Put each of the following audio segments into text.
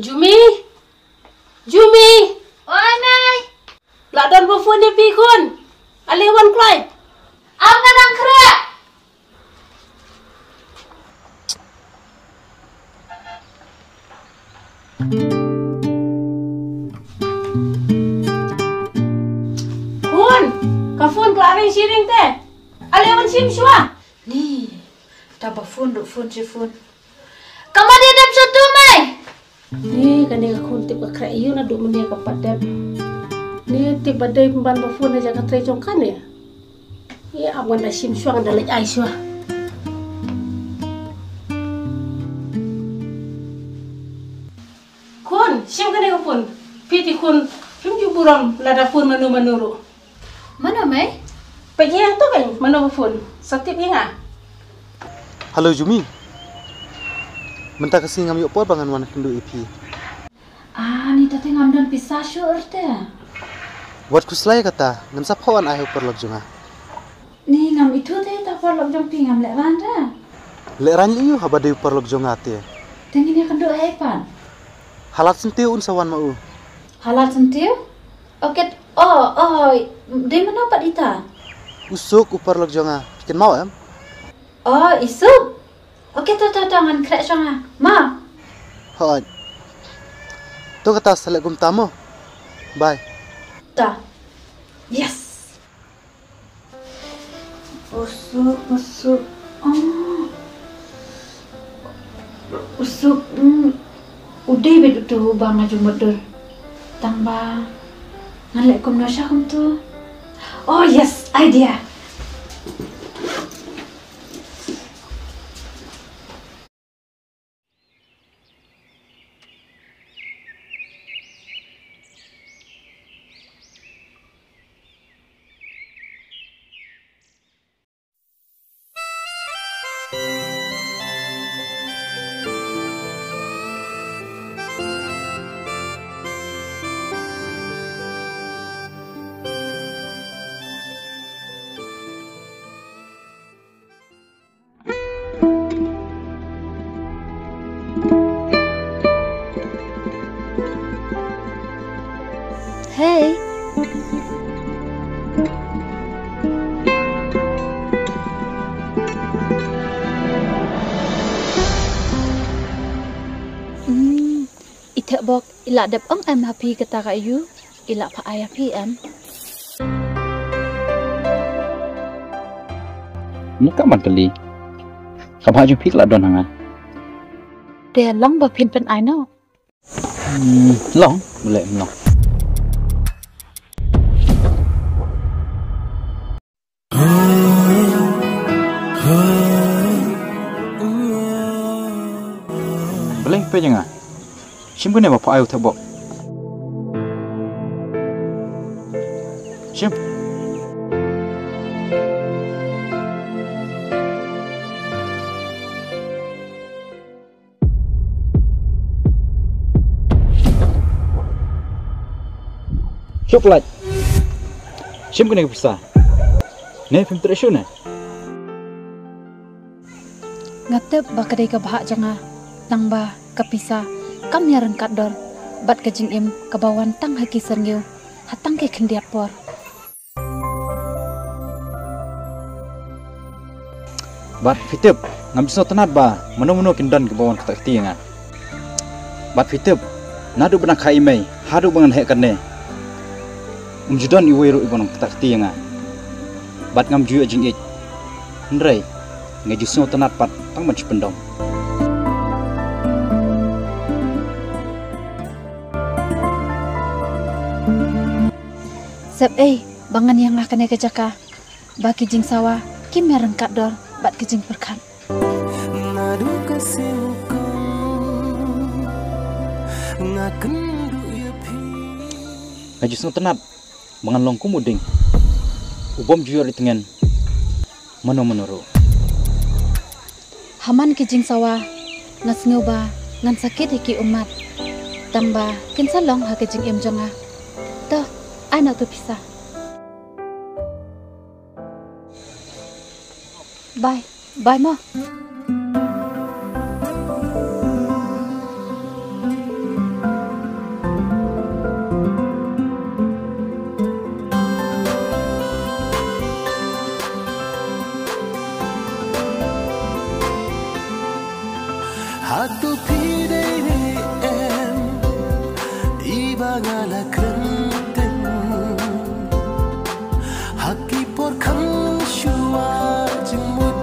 Jumi, Jumi, Oi Mai, ladan bofon ni pikun. Aliwan klai. am kadang kerak. Kun, kafun klaring siring teh. Aliwan sim shua. Ni, dah bafun duk fun si fun. Kamu dia dap satu Mai. Ni kan dia kun tip kra iyo na duk menia kapadap. Ni tip badai pemban bofon aja katre jongkan ya. Ya awan na sim shua ndalaj ai shua. Kun, sim kan dia kun. Piti kun, sim juburam lada pun manu-manuru. Mana Mai? Pergi yang tu kan, mana bofon. Satip ingat. Halo Jumi. Minta kasih ngam yuk por bangan wan kendu ipi. Ni tadi ngamdan pisah syur teh. Wat kuslai kata, ngam sapawan ayo perlok junga. Ni ngam itu teh tak perlu jom pi ngam lewan dah. Leran liu haba dew perlok junga te. Tinggi ni kendu hepan. Halat sentiu un sawan mau. Halal sentiu? Oke, di mana Pak Dita? Usuk uperlok junga. Bikin mau em? Oh, isuk. Oke, tangan krek sana. Ma. Hoi. Tu kata selek gum tamu. Bye. Dah. Yes. Usuk. Oh. Usuk. Udah bedu tu bang aju motor. Tambah. Ngalek kum nasya kum tu. Oh yes, idea. Hey. Itek bok ilak dep em happy kata kayu ilak pa ayah PM. Ni kaman kali. Kamu haju pik lah don hangan. Dia long bapin pen I know. Long, boleh long. Boleh pe jangan. Sim kena bapa ayu tabok. Sim. Coklat. Sim kena bisa. Ne film tersyu ne. Ngatep bakadai ka bahak janga tangba kapisa kam yaran kador bat kajing im kabawan tang haki serngeu hatang ke kendiat por. Bat fitip ngam so tenat ba mano kindan ke bawon kata keti nga. Bat fitip nadu bena khai mai hadu bangan hek kanne. Judan iwero ibon kata keti nga. Bat ngam ju jing ik. Ndrei ngeju so tenat pat tang man pendom. Sep bangan yang akan ke jaka bagi jing sawa kim yaran kador bat kejing perkan. Ngeju so tenat bangan longku muding. Ubom ju di tengen mano menuru. Haman kejing sawa ngasngeu ba ngan sakit hiki umat. Tambah kinsalong ha kejing im jonga. Toh anak tu pisah. Bye mo. Atu pidei em ibangala krenten haki por kham shua jimut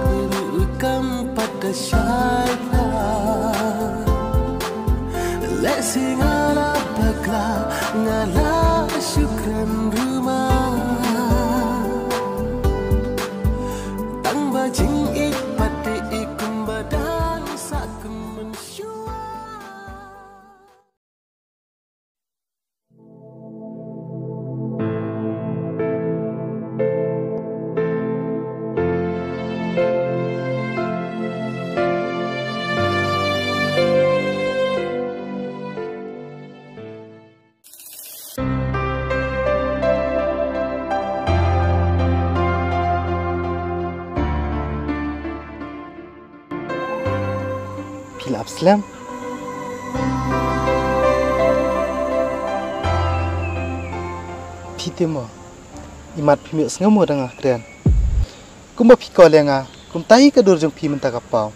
kam pada shaila lesing ala bagla ngala syukran rumah tang bajing ik pati ikum badan sakum mensyua. Pila Abslam. Pitimo. Imat pimik sengamu dengan keren. Kumba pikol yang kum tahi ke durjung pi mentah kapau.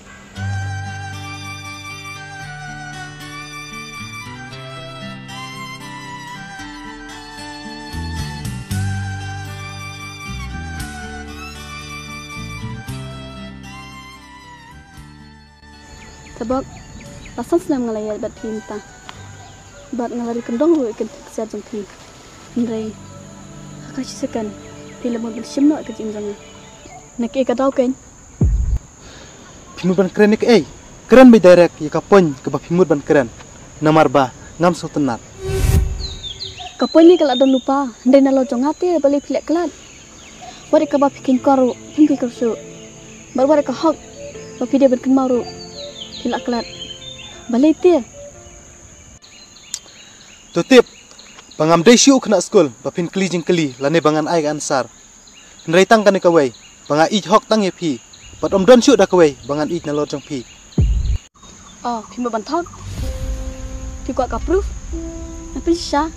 Sebab pasan senang ngelayat bat pinta, bat ngelari kendong ru ikan siat jengpi, nrai, kasih sekan, film mau bersim nak kerja jangan, nak ikat tahu kan? Pimut ban keren ni keren by direct ya kapon ke pimut ban keren, namar ba ngam so tenar. Kapon ni kalau ada lupa, nrai nalo jongati balik pilek kelat, bari kabah pikin karu, pikin kersu, baru bari kahak, bapi dia berkemaru. Hilak kelat. Balik dia. Tutip. Bangam desyu kena skul. Bapin keli jing keli. Lane bangan ai ansar. Nrai tang kan kawai. Banga ij hok tang ye pi. Pat om don syuk dah kawai. Bangan ij nalor jang pi. Oh, pi bantok. Pi kuat kapruf. Tapi sya.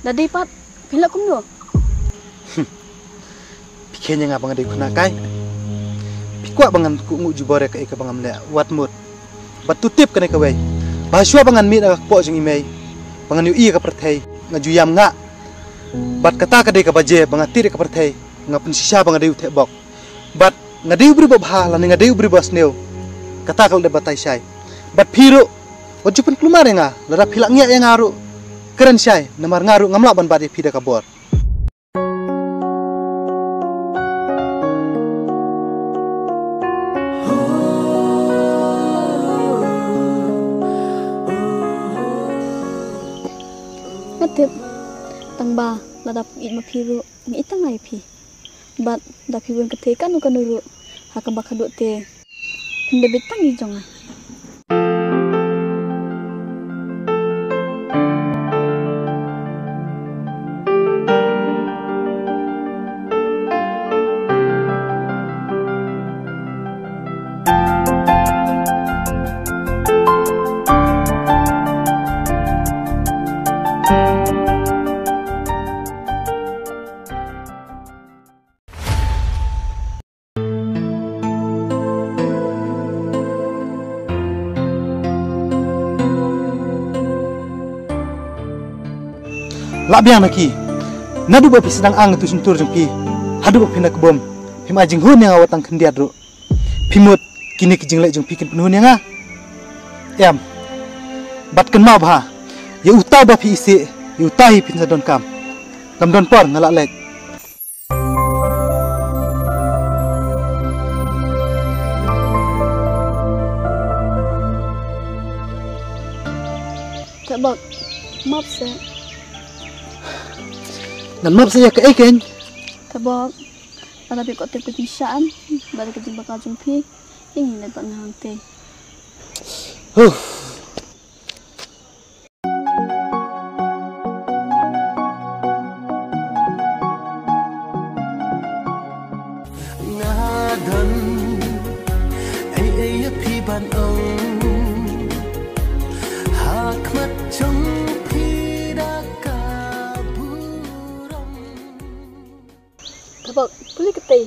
Dadi pat. Pilak kum no. Pikirnya ngah bangan dei kuna kai. Pi kuat bangan ku ngu jubore ka ika bangam le. Wat mut. Batu tip kena kawai. Bahasua bangan mit agak pok jeng imei. Bangan yu ka perthai ngajuyam nga. Bat kata kadai ka baje bangan tir ka perthai ngapun sisa bangan deu the bok. Bat ngadeu bri babha lan ngadeu bri basneu. Kata kal de batai sai. Bat phiru ojupun klumar nga lara philak nya yang ngaru. Keren sai namar ngaru ngamla ban badi phida ka bor. Tip tang ba ladap it mapiru ngi itang ai pi bat da pi bun kete kan ukan dulu hakam bakaduk te hinde betang i jonga Labiang naki. Nadu bapi sedang ang tu suntur jeng pi. Hadu bapi nak bom. Pim ajing hun yang awatang kendiat ru. Pimut kini kijing lek jeng pikin penuhun yang Yam. Bat ken mau bah. Ya utau bapi isi. Ya utahi pin sadon kam. Kam don por ngalak lek. Sebab maaf saya. Dan maaf saya ke eken. Sebab tapi kok tip kepisaan balik ke bakal jumpi ingin dapat nanti. Ngadan ai pi ban ong hakmat jong pi daka burong. Sebab boleh ketai.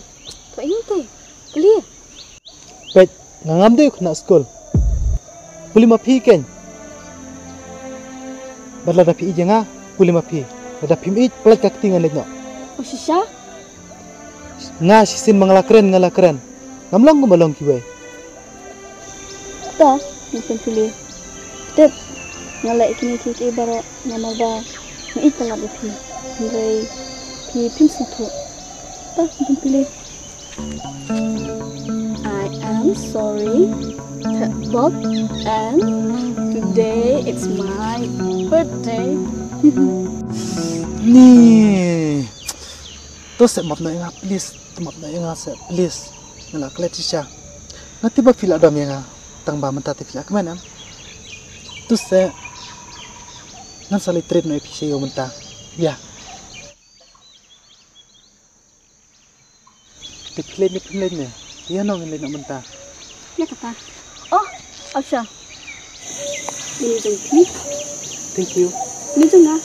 Tak ingin teh. Clear. Baik, ngam deu kena skul. puli mapi ken. Badla dapi ijenga puli mapi. Ada pimit pelat kaktingan letno. Oh sisa? Nga sisin mengalakren. Ngamlang gumalong kiwe. Ta, mungkin pilih. Tep, ngalai kini kiki baru nama ba, ngai telat lebih. Ngai pi pim sutu. Ta, mungkin pilih. I am sorry, Bob, and today it's my birthday. Ni. To se map na inga please. Map na inga se please. Ngala kletisha. Nanti bak fil adam yang tang ba mentati fil akman am. Tu se nan sali trade no episode yo menta. Ya. Tekle ni. Dia no ngene nak menta. Ni kata. Oh, Asha. Ni jengki. Thank you. Ni jengah.